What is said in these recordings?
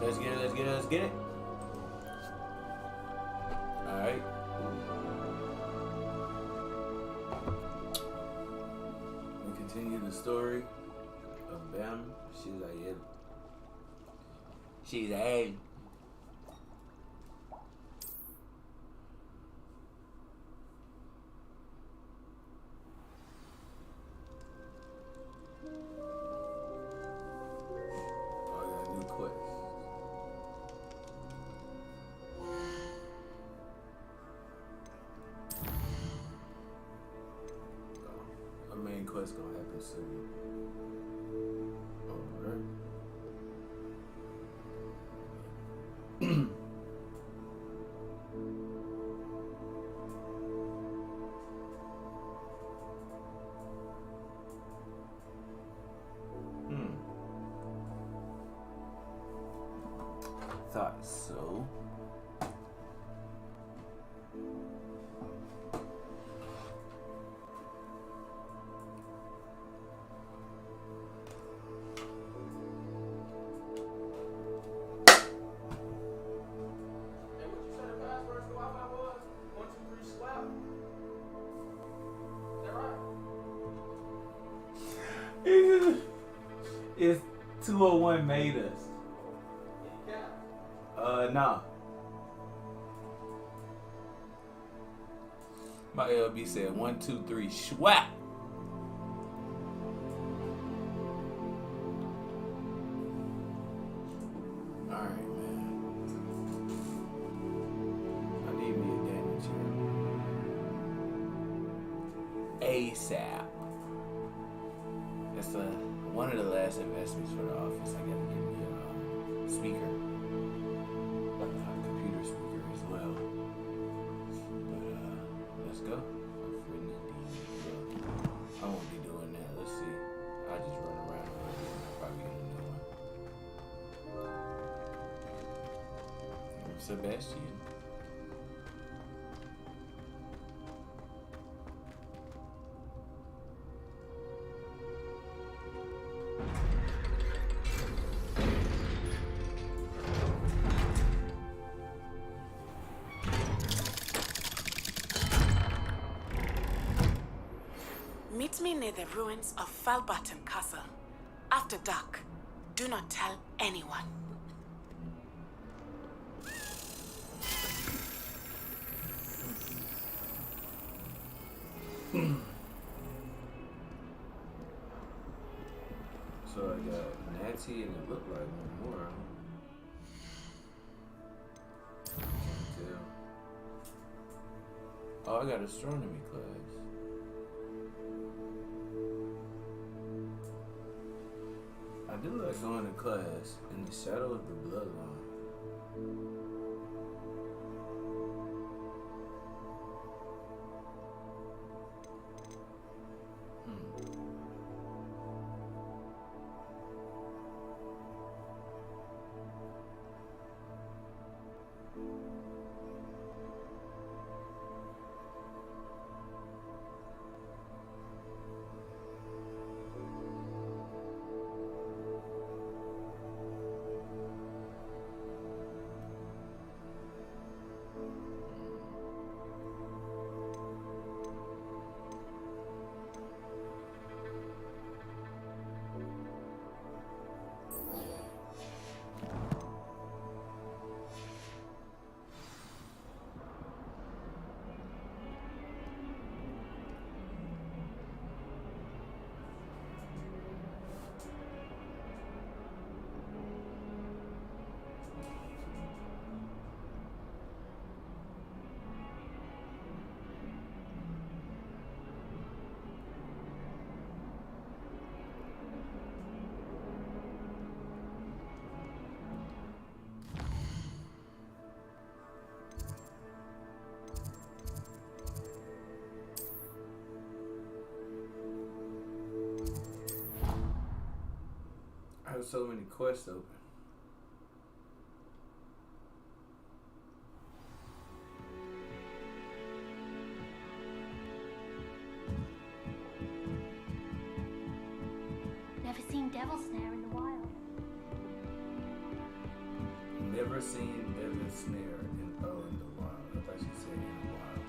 Let's get it, let's get it, let's get it. Alright. We continue the story of Bam. She's like, yeah. She's a. Quest gonna happen soon. Alright. Thought so. It's 201 made us. Nah. My LB said 1, 2, 3, swap. Alright, man. I need me a damage here. ASAP. That's one of the last investments for the office. I gotta get me a speaker. A computer speaker as well. But let's go. I won't be doing that. Let's see. I just run around right here and I'll probably get a new one. Sebastian. Meet me near the ruins of Falbaton Castle. After dark. Do not tell anyone. So I got Natty and it looked like one more. Can't tell. Oh, I got astronomy class. I do like going to class in the shadow of the bloodline. I have so many quests open. Never seen devil snare in the wild. ever seen Evan Snare in the wild? I thought she said in the wild.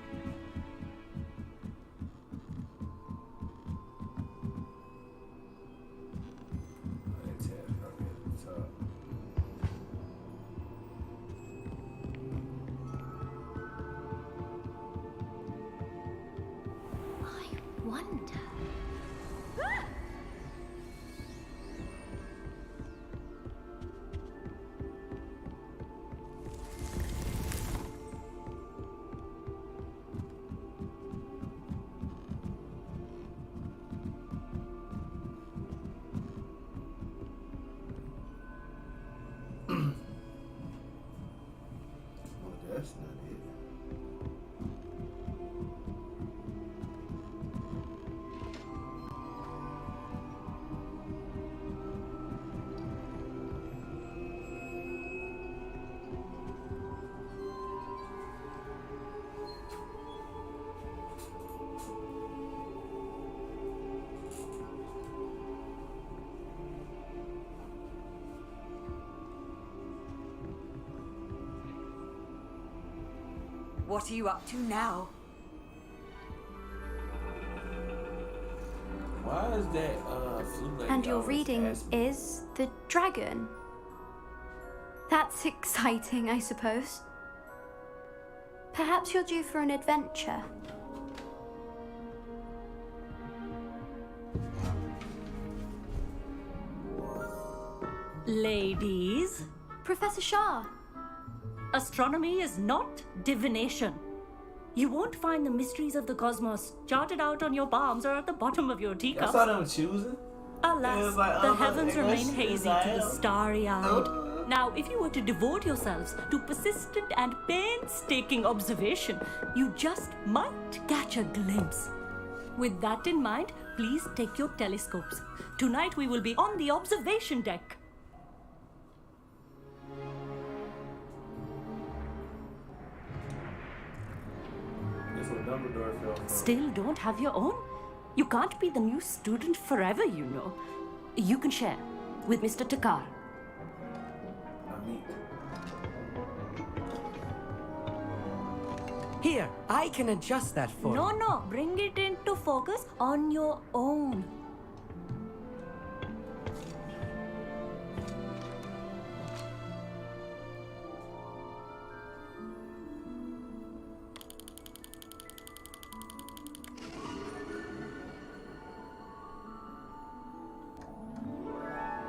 Let's have her at the top. I wonder. Oh, that's not it. What are you up to now? Why is that flute lady And your always reading asking? is The Dragon. That's exciting, I suppose. Perhaps you're due for an adventure. Ladies, Professor Shah, astronomy is not divination. You won't find the mysteries of the cosmos charted out on your palms or at the bottom of your I teacups. saw them choosing. Alas, It was like, the oh, heavens English remain is hazy I to the am. starry-eyed. Now, if you were to devote yourselves to persistent and painstaking observation, you just might catch a glimpse. With that in mind, please take your telescopes. Tonight we will be on the observation deck. That's what Dumbledore fell from. Still don't have your own? You can't be the new student forever, you know. You can share with Mr. Takar. Amit. Here, I can adjust that for you. No, bring it into focus on your own.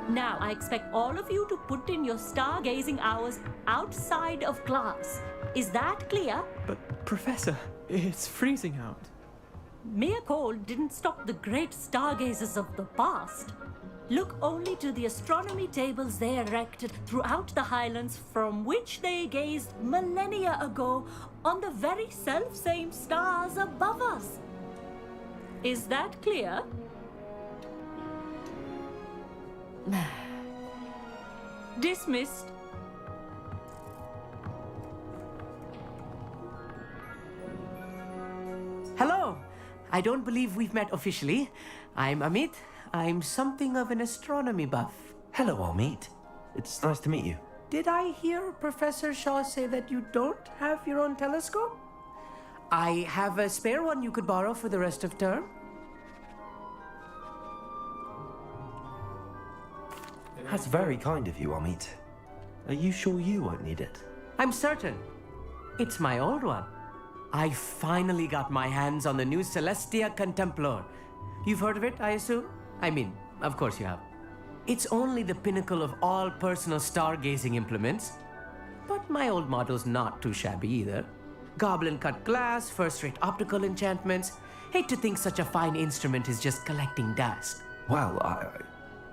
Now, I expect all of you to put in your stargazing hours outside of class. Is that clear? But, Professor, it's freezing out. Mere cold didn't stop the great stargazers of the past. Look only to the astronomy tables they erected throughout the highlands from which they gazed millennia ago on the very self-same stars above us. Is that clear? Dismissed. Hello! I don't believe we've met officially. I'm Amit. I'm something of an astronomy buff. Hello, Amit. It's nice to meet you. Did I hear Professor Shaw say that you don't have your own telescope? I have a spare one you could borrow for the rest of term. That's very kind of you, Amit. Are you sure you won't need it? I'm certain. It's my old one. I finally got my hands on the new Celestia Contemplar. You've heard of it, I assume? I mean, of course you have. It's only the pinnacle of all personal stargazing implements. But my old model's not too shabby either. Goblin-cut glass, first-rate optical enchantments. Hate to think such a fine instrument is just collecting dust. Well,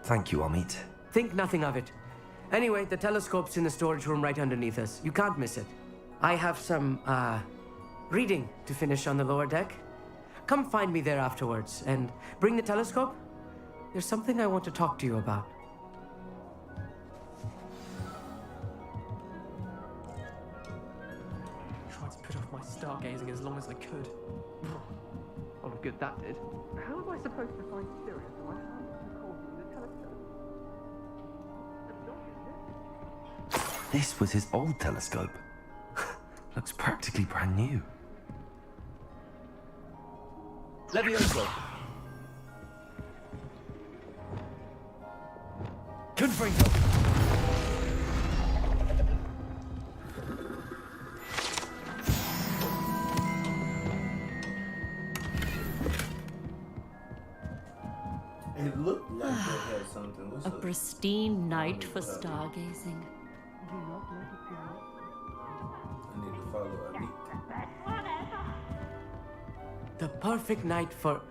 thank you, Amit. Think nothing of it. Anyway, the telescope's in the storage room right underneath us. You can't miss it. I have some, reading to finish on the lower deck. Come find me there afterwards, and bring the telescope. There's something I want to talk to you about. Tried to put off my stargazing as long as I could. All the good that did. How am I supposed to find Sirius if I haven't recorded the telescope? The dog is dead. This was his old telescope. Looks practically brand new. Levioso. Confringo. It looked like they had something. What's A up? pristine night for stargazing. I need to follow Amit. The perfect night for...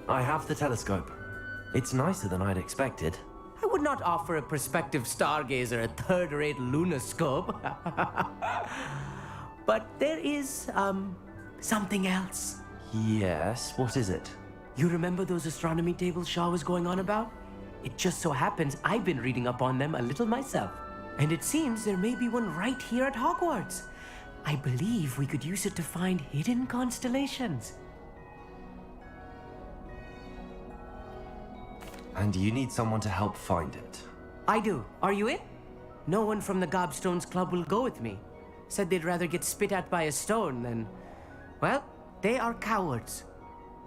I have the telescope. It's nicer than I'd expected. I would not offer a prospective stargazer a third-rate lunoscope. But there is, something else. Yes, what is it? You remember those astronomy tables Shaw was going on about? It just so happens I've been reading up on them a little myself. And it seems there may be one right here at Hogwarts. I believe we could use it to find hidden constellations. And you need someone to help find it. I do. Are you in? No one from the Gobstones Club will go with me. Said they'd rather get spit at by a stone than... Well, they are cowards.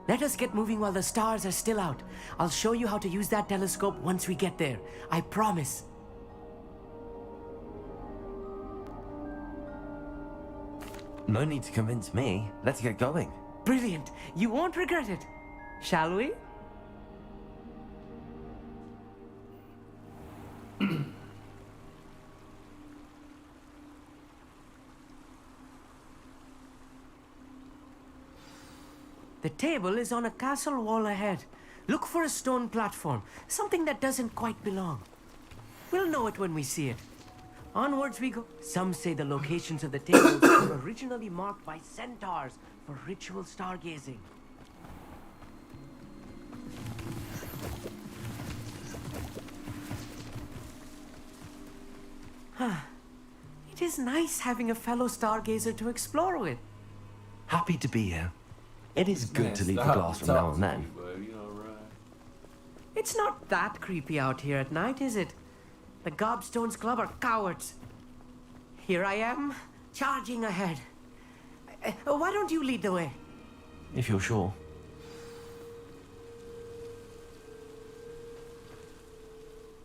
Let us get moving while the stars are still out. I'll show you how to use that telescope once we get there. I promise. No need to convince me. Let's get going. Brilliant. You won't regret it. Shall we? The table is on a castle wall ahead. Look for a stone platform, something that doesn't quite belong. We'll know it when we see it. Onwards we go. Some say the locations of the tables were originally marked by centaurs for ritual stargazing. It is nice having a fellow stargazer to explore with. Happy to be here. It is good Man, to leave the stop glass from now talking and then. to me, bud. You know, right? It's not that creepy out here at night, is it? The Gobstones Club are cowards. Here I am, charging ahead. Why don't you lead the way? If you're sure.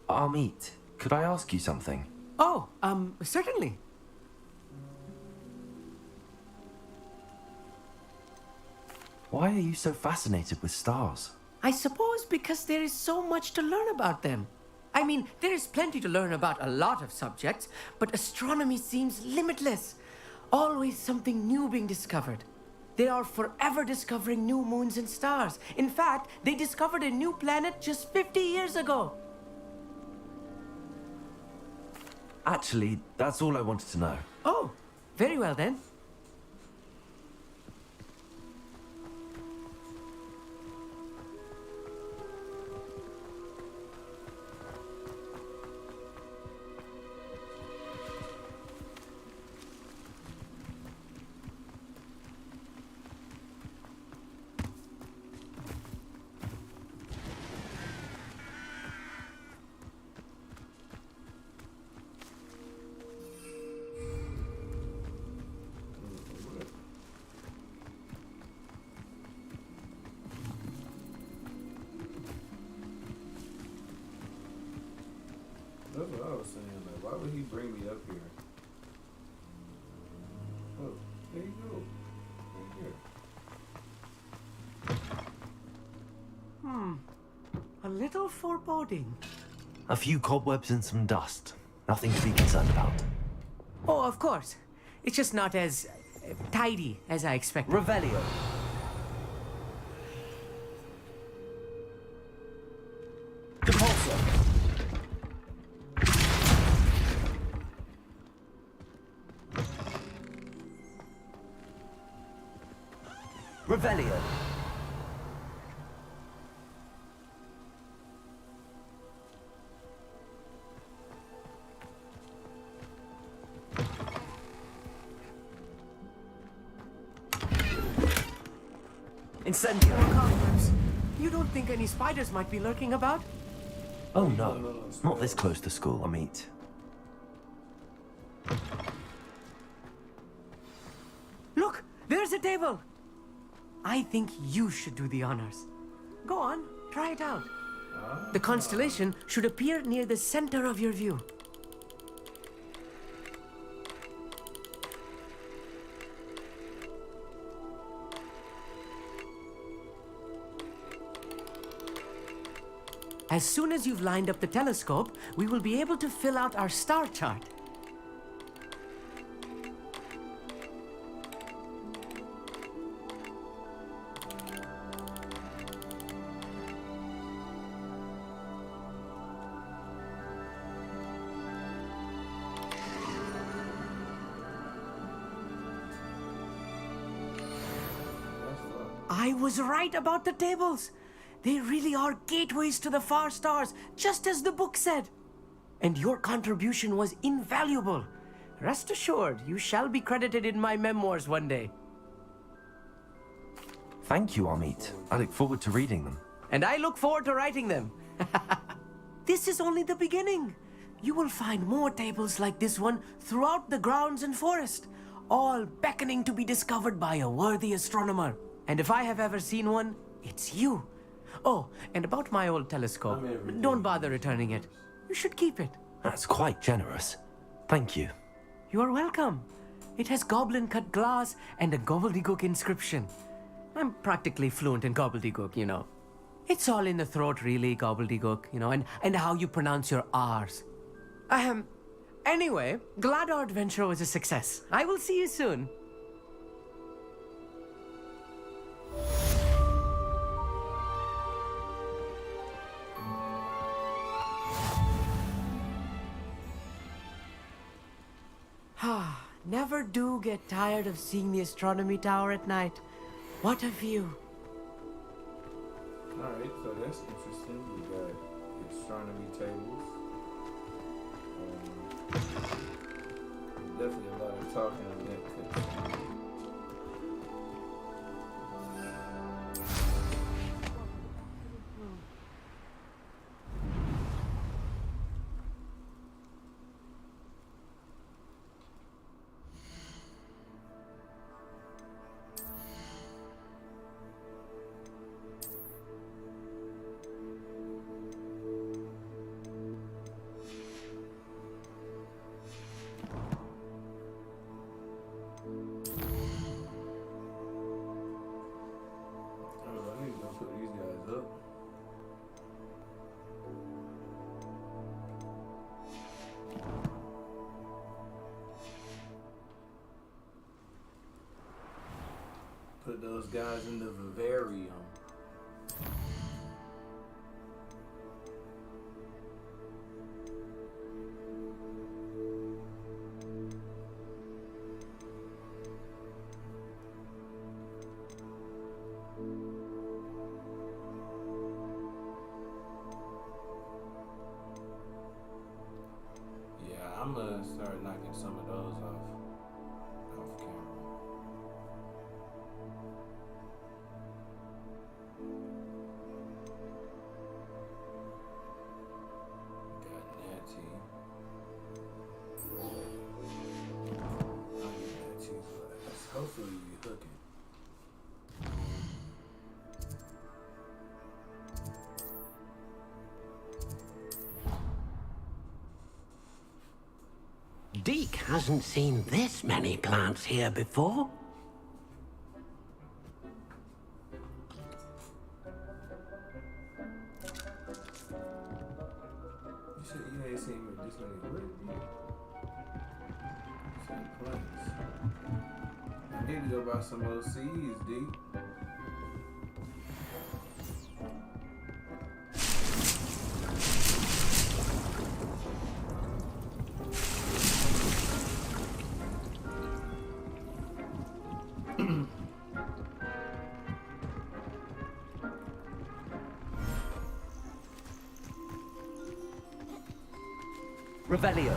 Amit, could I ask you something? Oh, certainly. Why are you so fascinated with stars? I suppose because there is so much to learn about them. I mean, there is plenty to learn about a lot of subjects, but astronomy seems limitless. Always something new being discovered. They are forever discovering new moons and stars. In fact, they discovered a new planet just 50 years ago. Actually, that's all I wanted to know. Oh, very well then. That's what I was saying. Like, why would he bring me up here? Oh, there you go. Right here. A little foreboding. A few cobwebs and some dust. Nothing to be concerned about. Oh, of course. It's just not as tidy as I expected. Revelio. Repulsor. Revelio. Incendio. Cobwebs. You don't think any spiders might be lurking about? Oh no, not this close to school, Amit. Look, there's a table. I think you should do the honors. Go on, try it out. The constellation should appear near the center of your view. As soon as you've lined up the telescope, we will be able to fill out our star chart. I was right about the tables. They really are gateways to the far stars, just as the book said. And your contribution was invaluable. Rest assured, you shall be credited in my memoirs one day. Thank you, Amit. I look forward to reading them. And I look forward to writing them. This is only the beginning. You will find more tables like this one throughout the grounds and forest, all beckoning to be discovered by a worthy astronomer. And if I have ever seen one, it's you. Oh, and about my old telescope, don't bother returning it. You should keep it. That's quite generous. Thank you. You are welcome. It has goblin-cut glass and a gobbledygook inscription. I'm practically fluent in gobbledygook, you know. It's all in the throat, really, gobbledygook, you know, and how you pronounce your R's. Anyway, glad our adventure was a success. I will see you soon. Never do get tired of seeing the astronomy tower at night. What a view. Alright, so that's interesting. We got astronomy tables. Definitely a lot of talking on that. Put those guys in the vivarium. Yeah, I'm gonna start knocking some of those off camera. Got Natty. Natty's last. Hopefully we hook it. Deke hasn't seen this many plants here before. You said you ain't seen this many plants. I need to go buy some more seeds, D. Revelio.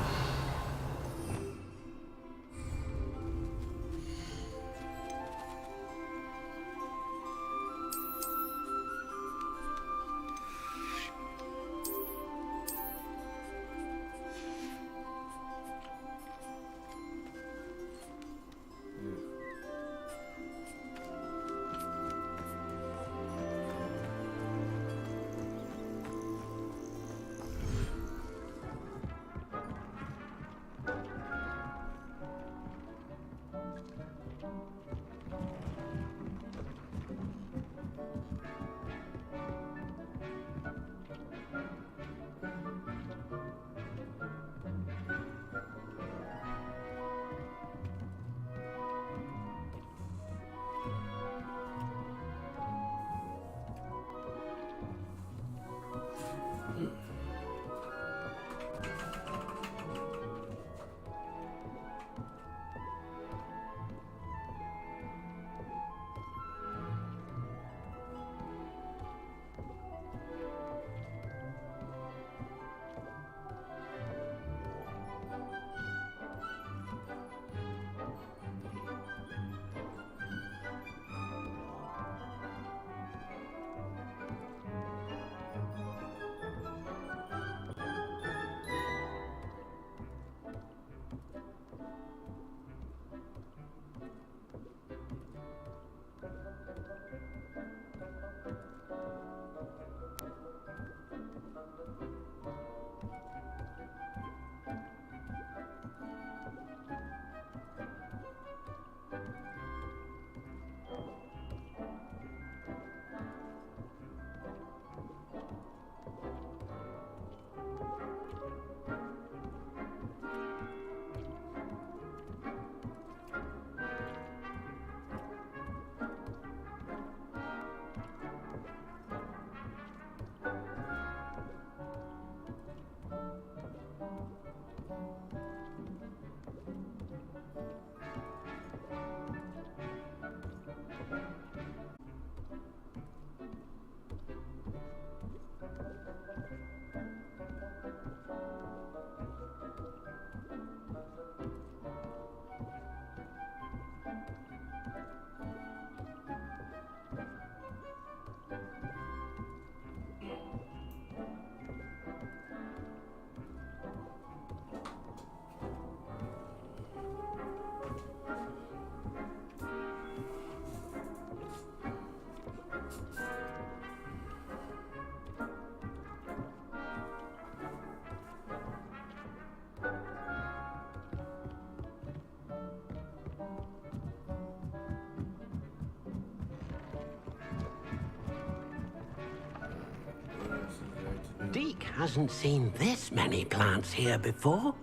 Deke hasn't seen this many plants here before.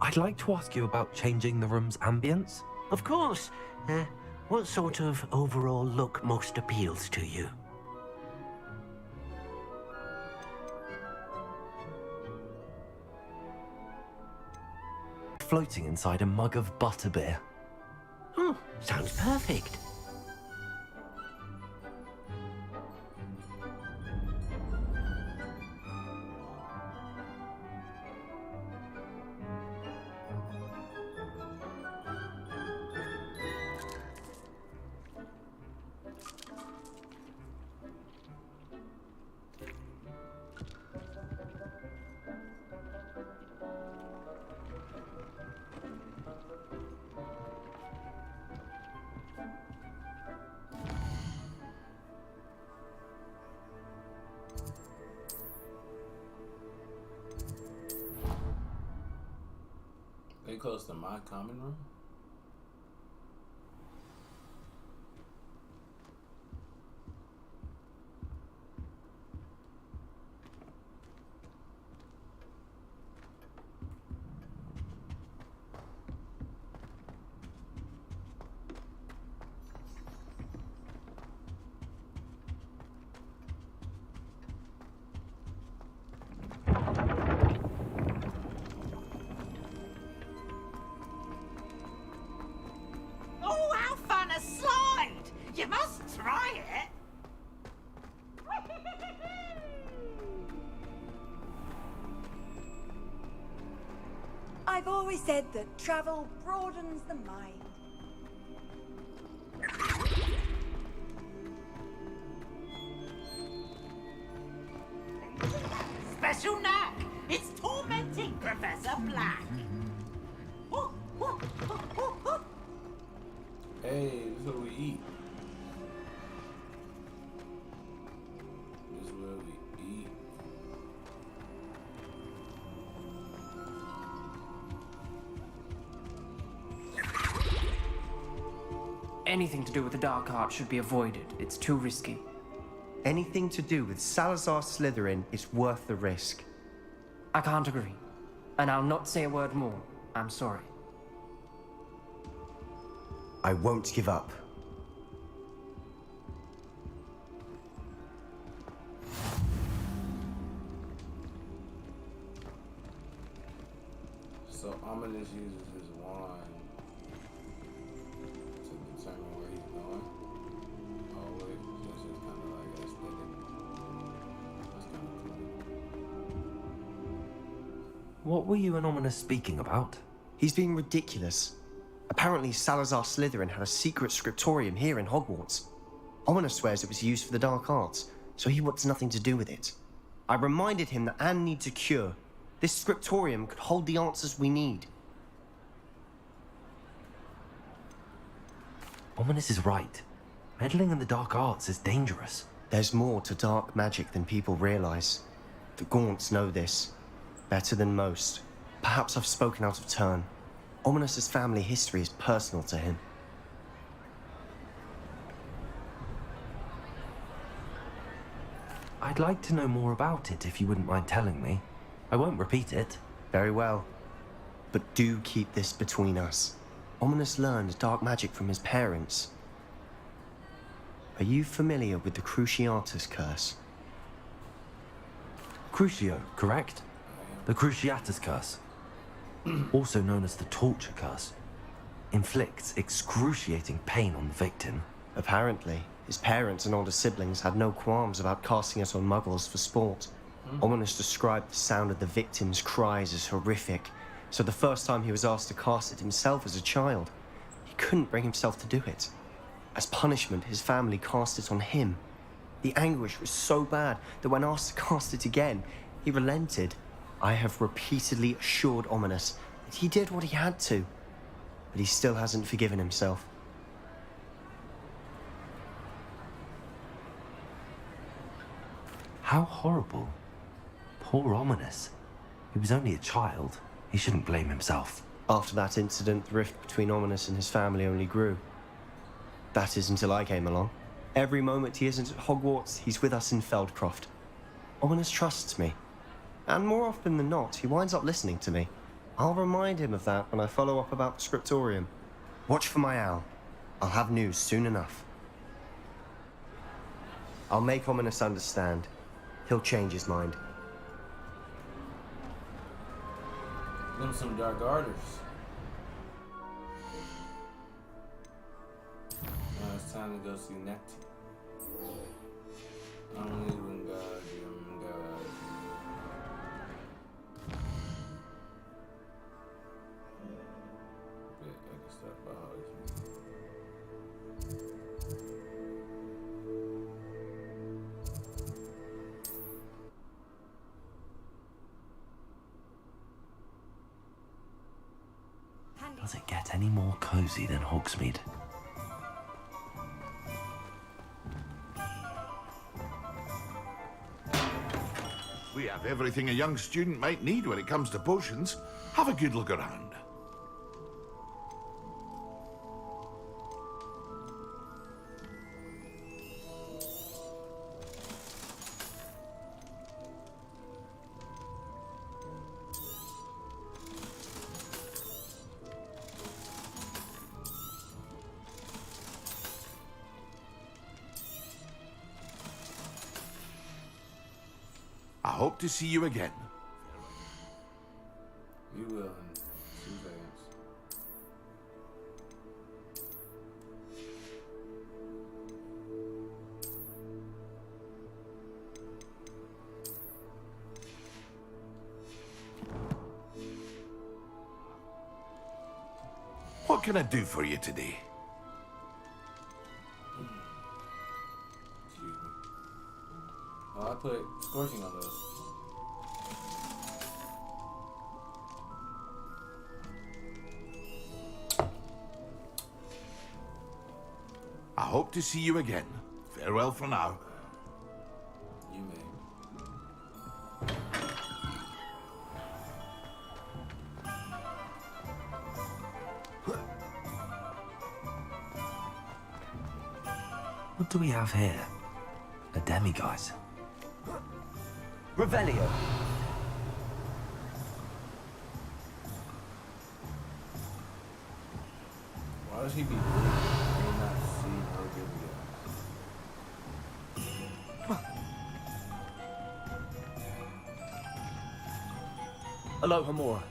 I'd like to ask you about changing the room's ambience. Of course. What sort of overall look most appeals to you? Floating inside a mug of butterbeer. Oh, sounds perfect. They close to my common room? Oh, how fun a slide! You must try it. I've always said that travel broadens the mind. Special knack! It's tormenting Professor Black! Hey, this is what we eat. This is where we eat. Anything to do with the dark art should be avoided. It's too risky. Anything to do with Salazar Slytherin is worth the risk. I can't agree. And I'll not say a word more. I'm sorry. I won't give up. So Ominous uses his wand to determine where he's going. Oh wait, this is kind of like aesthetic. That's kind of cool. What were you and Ominous speaking about? He's being ridiculous. Apparently, Salazar Slytherin had a secret scriptorium here in Hogwarts. Ominous swears it was used for the dark arts, so he wants nothing to do with it. I reminded him that Anne needs a cure. This scriptorium could hold the answers we need. Ominous is right. Meddling in the dark arts is dangerous. There's more to dark magic than people realize. The Gaunts know this. Better than most. Perhaps I've spoken out of turn. Ominous's family history is personal to him. I'd like to know more about it if you wouldn't mind telling me. I won't repeat it. Very well. But do keep this between us. Ominous learned dark magic from his parents. Are you familiar with the Cruciatus curse? Crucio, correct? The Cruciatus curse. Also known as the torture curse. Inflicts excruciating pain on the victim. Apparently, his parents and older siblings had no qualms about casting it on muggles for sport. Ominous described the sound of the victim's cries as horrific, so the first time he was asked to cast it himself as a child, he couldn't bring himself to do it. As punishment, his family cast it on him. The anguish was so bad that when asked to cast it again, he relented. I have repeatedly assured Ominous that he did what he had to, but he still hasn't forgiven himself. How horrible. Poor Ominous. He was only a child. He shouldn't blame himself. After that incident, the rift between Ominous and his family only grew. That is until I came along. Every moment he isn't at Hogwarts, he's with us in Feldcroft. Ominous trusts me. And more often than not, he winds up listening to me. I'll remind him of that when I follow up about the Scriptorium. Watch for my owl. I'll have news soon enough. I'll make Ominous understand. He'll change his mind. Them some dark orders. Now it's time to go see Natty. Only when God. Yeah, I can stop by Hogsmeade. Does it get any more cozy than Hogsmeade? We have everything a young student might need when it comes to potions. Have a good look around. I hope to see you again. You will in 2 seconds. What can I do for you today? Excuse me. Oh, I put scorching on those. I hope to see you again. Farewell for now. You may. What do we have here? A demiguise. Revelio. Why does he be blue? I do not see her good. Aloha Mora.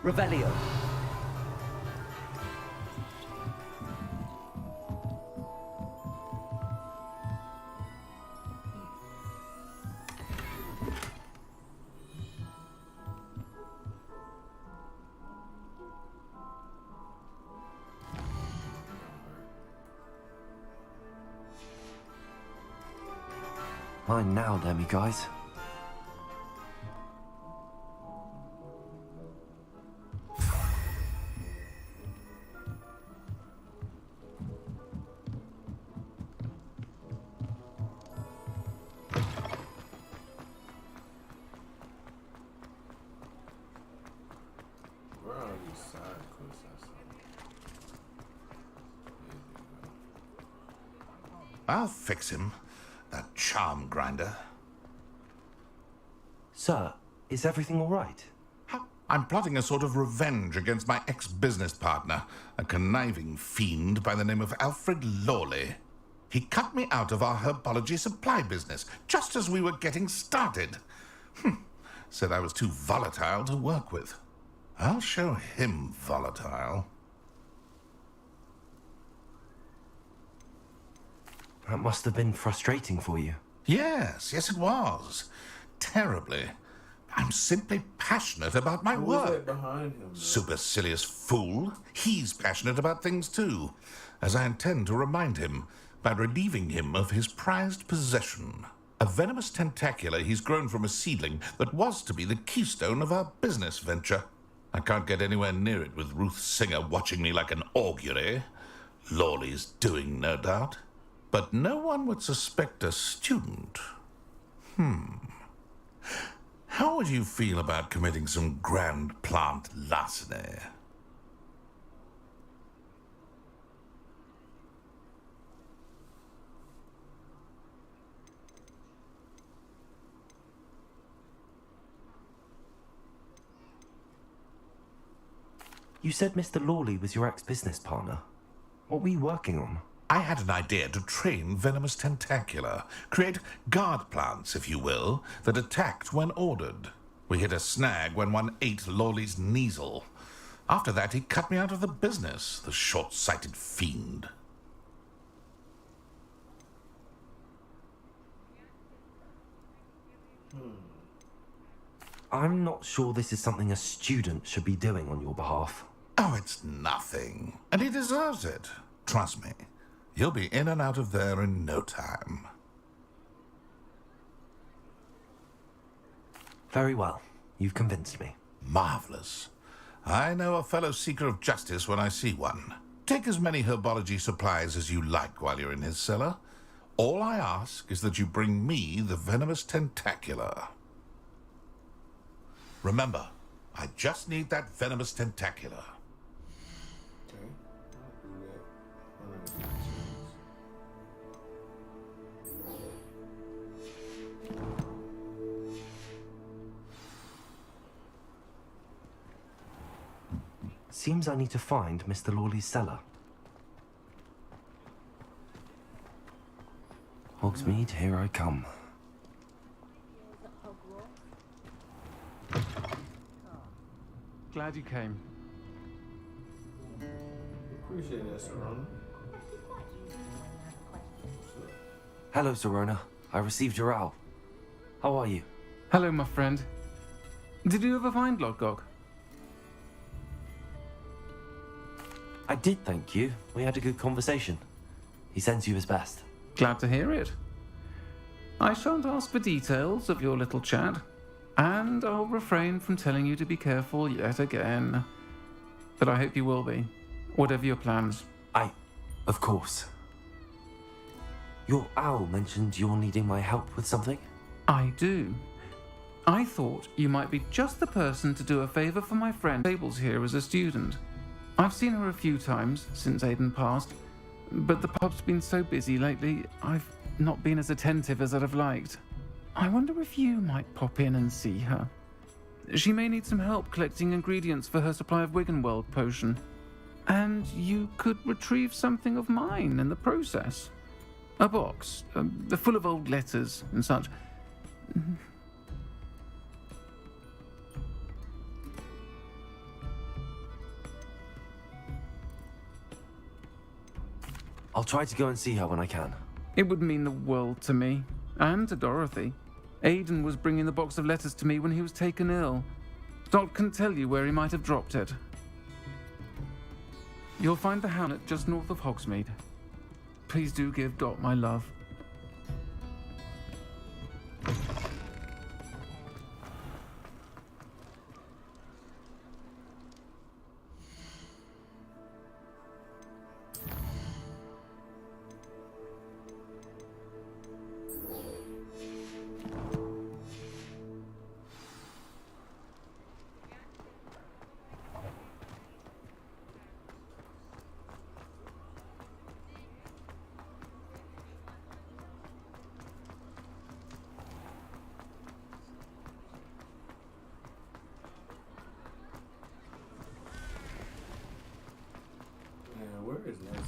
Revelio. Mine now, demiguise. Where are these side quests I saw? I'll fix him. That charm grinder. Sir, is everything all right? I'm plotting a sort of revenge against my ex-business partner, a conniving fiend by the name of Alfred Lawley. He cut me out of our herbology supply business just as we were getting started. Said I was too volatile to work with. I'll show him volatile. That must have been frustrating for you. Yes, it was. Terribly. I'm simply passionate about my Who is work. that behind him? Supercilious fool. He's passionate about things too, as I intend to remind him by relieving him of his prized possession. A venomous tentacula he's grown from a seedling that was to be the keystone of our business venture. I can't get anywhere near it with Ruth Singer watching me like an augury. Lawley's doing, no doubt. But no one would suspect a student. How would you feel about committing some grand plant larceny? You said Mr. Lawley was your ex-business partner. What were you working on? I had an idea to train venomous tentacula, create guard plants, if you will, that attacked when ordered. We hit a snag when one ate Lawley's Kneasel. After that, he cut me out of the business, the short-sighted fiend. I'm not sure this is something a student should be doing on your behalf. Oh, it's nothing. And he deserves it. Trust me. He'll be in and out of there in no time. Very well. You've convinced me. Marvelous. I know a fellow seeker of justice when I see one. Take as many herbology supplies as you like while you're in his cellar. All I ask is that you bring me the venomous tentacula. Remember, I just need that venomous tentacula. Okay, I'll do that. Seems I need to find Mr. Lawley's cellar. Hogsmeade, here I come. Glad you came. Appreciate that, Sirona. Hello, Sirona. I received your owl. How are you? Hello, my friend. Did you ever find Lodgok? I did, thank you. We had a good conversation. He sends you his best. Glad to hear it. I shan't ask for details of your little chat, and I'll refrain from telling you to be careful yet again. But I hope you will be, whatever your plans. Of course. Your owl mentioned you're needing my help with something? I do. I thought you might be just the person to do a favour for my friend Tables here as a student. I've seen her a few times since Aiden passed, but the pub's been so busy lately, I've not been as attentive as I'd have liked. I wonder if you might pop in and see her. She may need some help collecting ingredients for her supply of Wiggenweld potion. And you could retrieve something of mine in the process. A box, full of old letters and such. I'll try to go and see her when I can. It would mean the world to me, and to Dorothy. Aiden was bringing the box of letters to me when he was taken ill. Dot can tell you where he might have dropped it. You'll find the hamlet just north of Hogsmeade. Please do give Dot my love. Where is Natty?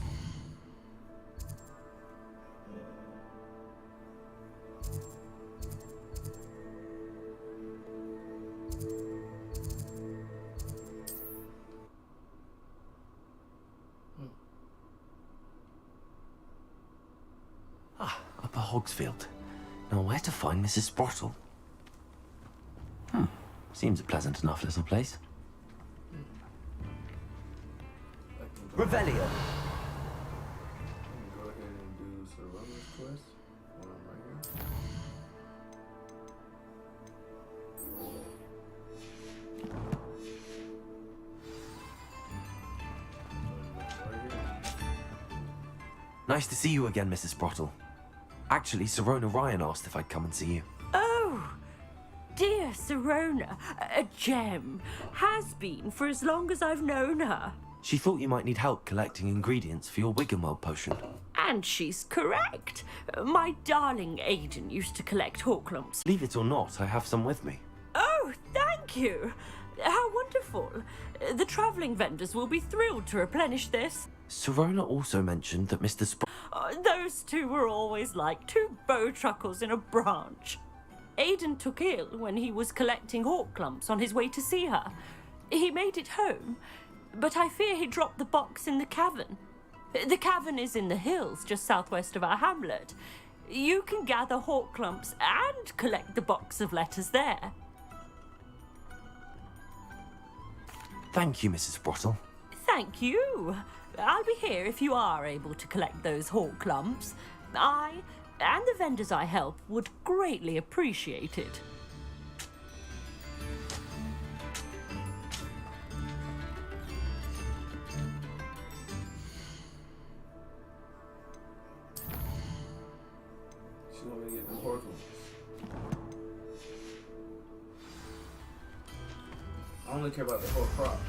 Upper Hogsfield. Now where to find Mrs. Sprottle? Seems a pleasant enough little place. Revelio! Go ahead and do Sirona's quest while I'm right here. Nice to see you again, Mrs. Sprottle. Actually, Sirona Ryan asked if I'd come and see you. Oh, dear Sirona, a gem. Has been for as long as I've known her. She thought you might need help collecting ingredients for your Wiggenweld potion. And she's correct. My darling Aiden used to collect Horklumps. Leave it or not, I have some with me. Oh, thank you. How wonderful. The travelling vendors will be thrilled to replenish this. Sirona also mentioned that Mr. Those two were always like two bowtruckles in a branch. Aiden took ill when he was collecting Horklumps on his way to see her. He made it home, but I fear he dropped the box in the cavern. The cavern is in the hills just southwest of our hamlet. You can gather Horklumps and collect the box of letters there. Thank you, Mrs. Sprottle. Thank you. I'll be here if you are able to collect those Horklumps. I and the vendors I help would greatly appreciate it. She want me to get them Horklumps. I only care about the whole crops.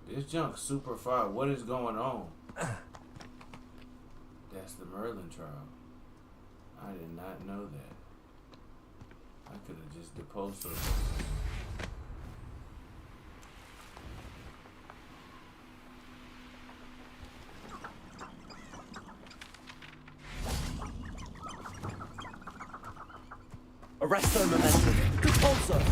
This junk's super far. What is going on? That's the Merlin trial. I did not know that. I could have just deposed her. Arresto momentum. Repulsor.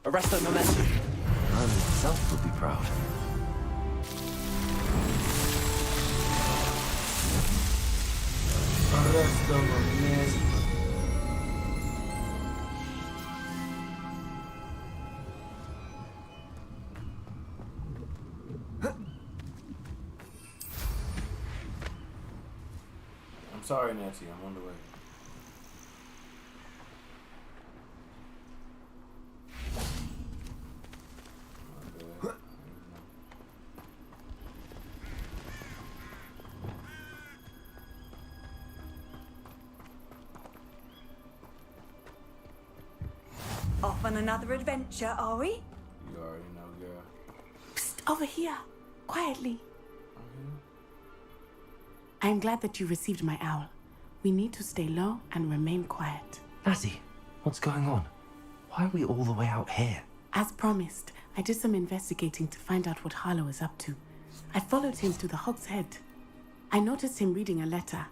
Arresto momentum. Merlin himself will be proud. Arresto momentum. I'm sorry, Natty. I'm on the way. Off on another adventure, are we? You already know, girl. Psst, over here. Quietly. I'm glad that you received my owl. We need to stay low and remain quiet. Natty, what's going on? Why are we all the way out here? As promised, I did some investigating to find out what Harlow is up to. I followed him to the Hogsheade. I noticed him reading a letter.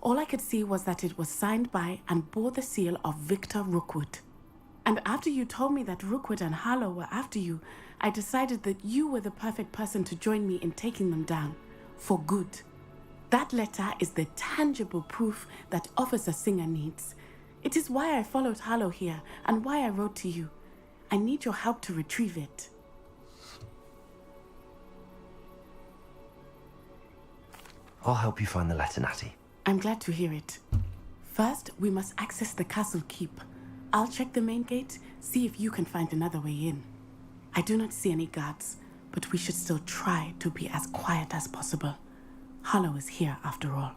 All I could see was that it was signed by and bore the seal of Victor Rookwood. And after you told me that Rookwood and Harlow were after you, I decided that you were the perfect person to join me in taking them down. For good. That letter is the tangible proof that Officer Singer needs. It is why I followed Harlow here and why I wrote to you. I need your help to retrieve it. I'll help you find the letter, Natty. I'm glad to hear it. First, we must access the castle keep. I'll check the main gate, see if you can find another way in. I do not see any guards, but we should still try to be as quiet as possible. Harlow is here after all.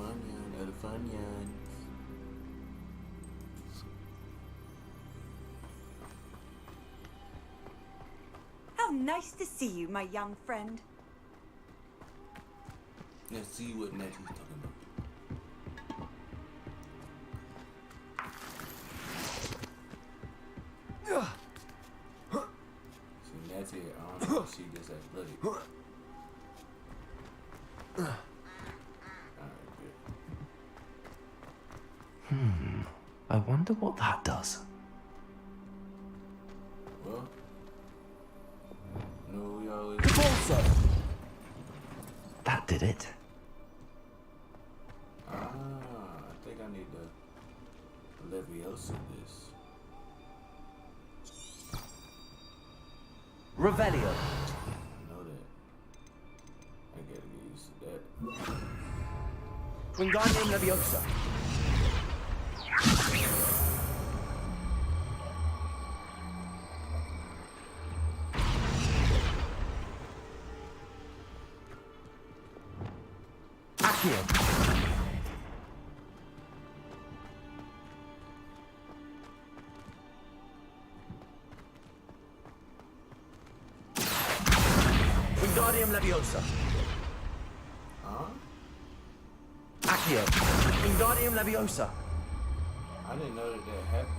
other Funyuns. How nice to see you, my young friend. Let's see what Natty's talking about. See, Natty, I don't know if she gets athletic. I wonder what that does. Well, no, we always. That did it. I think I need to Leviosa this. Revelio. I know that. I gotta get used to that. Wingardium Leviosa. Accio. Wingardium Leviosa. Huh? Accio. Wingardium Leviosa. I didn't know that happened.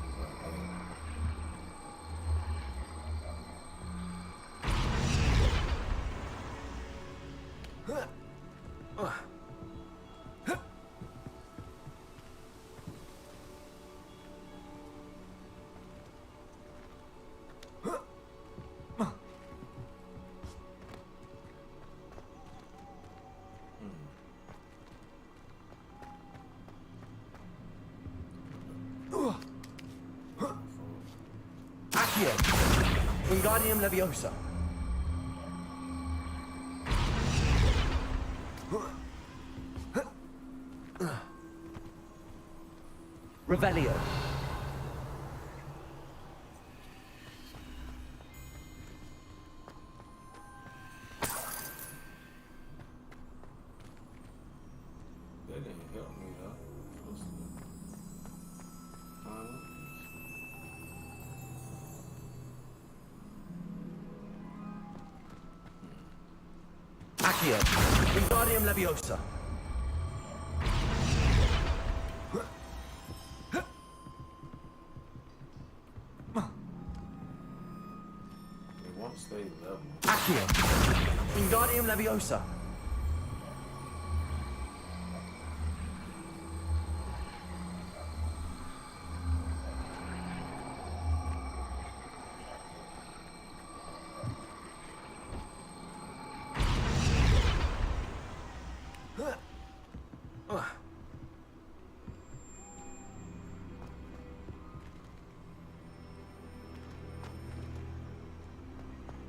Accio. Wingardium Leviosa. Revelio. That didn't help me though. Accio. Wingardium Leviosa. It won't stay level. Accio. Wingardium Leviosa.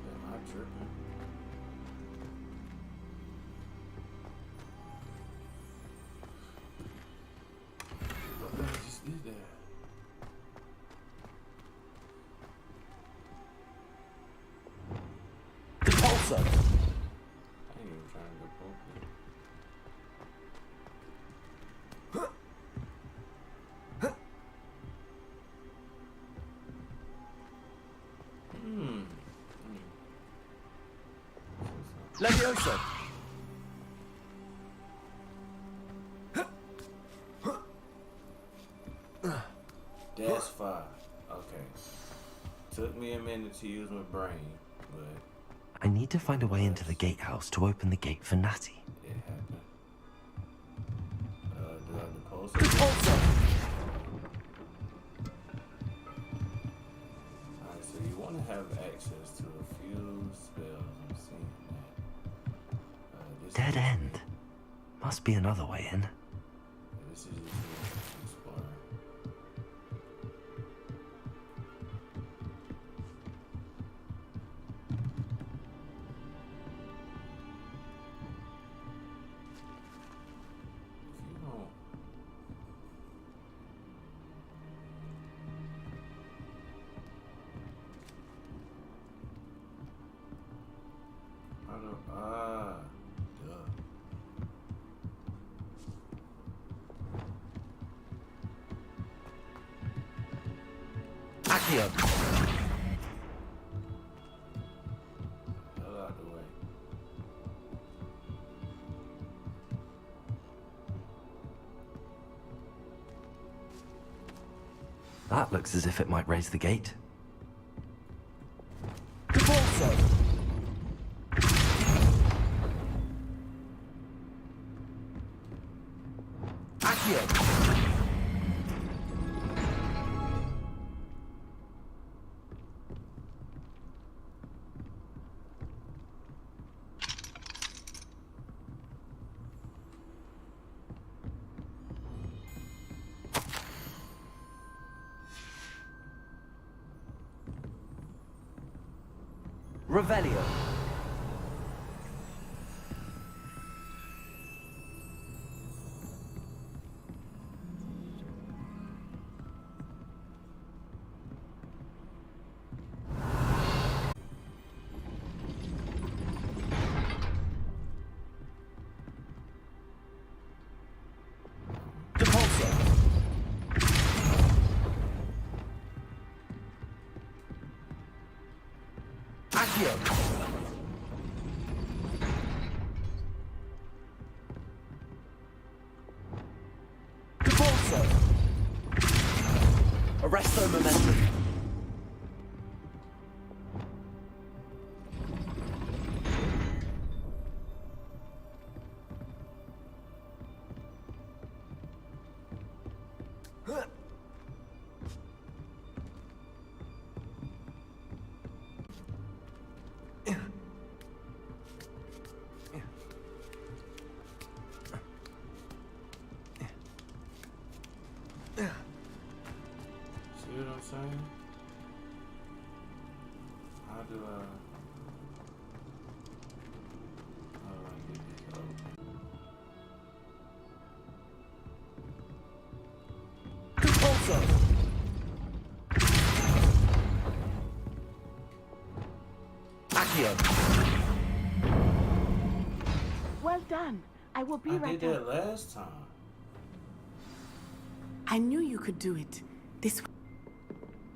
Am I tripping? What the hell just did that? Repulsor. I ain't even trying to go poke. Leviosa. That's 5. Okay. Took me a minute to use my brain, but I need to find a way into the gatehouse to open the gate for Natty. it happened. Do I have the pulse? Repulsor. Alright, so you want to have access to a few spells. I'm seeing that. This Dead is- end. Must be another way in. This is just exploring. If you don't, I don't. Duh. Accio. Hell out the way. That looks as if it might raise the gate. Repulso. Accio. Revelio. Depulso. Accio. Depulso. Arresto momentum. See what I'm saying? How do I get this open? Repulso. Accio. Well done. I will be I right did up. that last time. I knew you could do it.